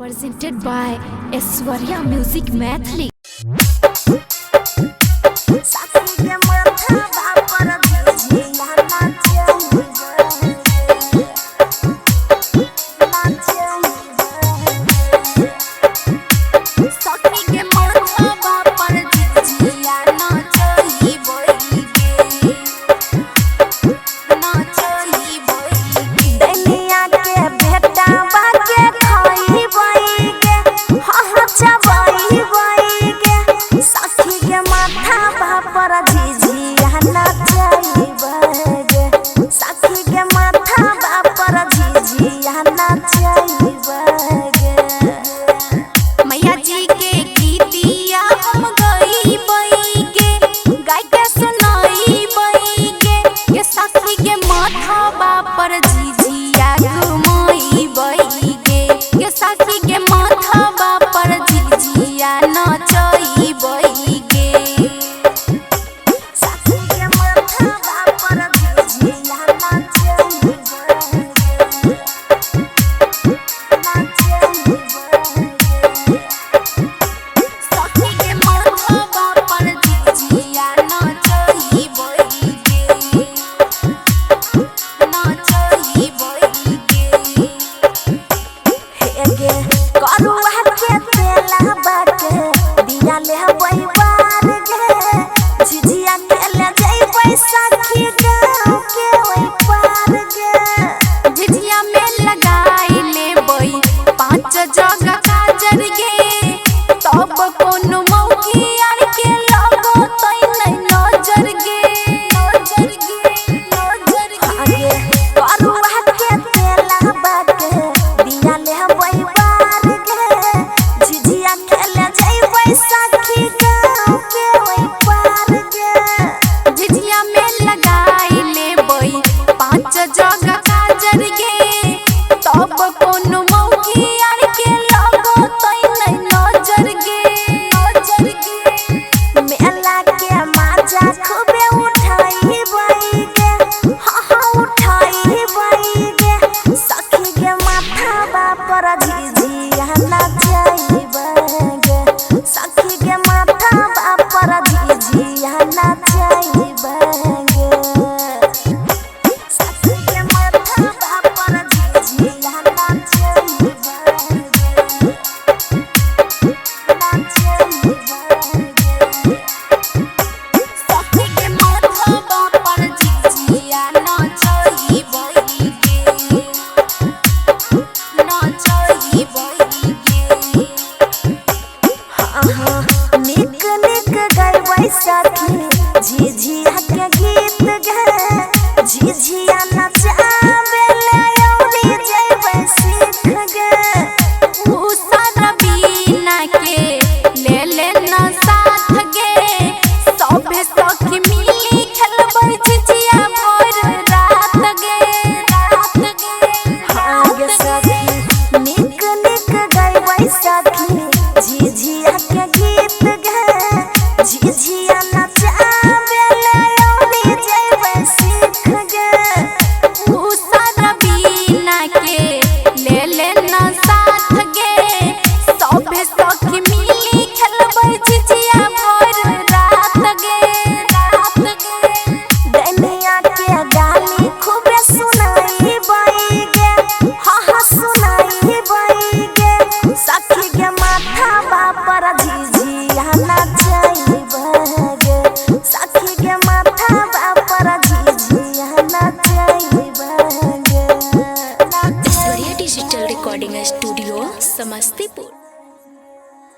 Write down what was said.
Presented by Aishwarya Music Mathli. मैया जी के गीतिया हम गई बई के गाय के सुनाई बई के सखी के माथा बापर झिझिया घुमाई बई के सखी के माथा बापर झिझिया नचई बई के सखी के माथा बापर झिझिया नचई झिझिया के गीत गे झिझिया नचावे ले औरी जइबै सीख गे उषा रवीना के ले ले न साथ गे सभे सखी मिली खेलबै झिझिया भर रात गे हाँ गे सखी निक निक गइबै सखी झिझिया के गीत गे झिझिया डिजिटल रिकॉर्डिंग स्टूडियो समस्तीपुर।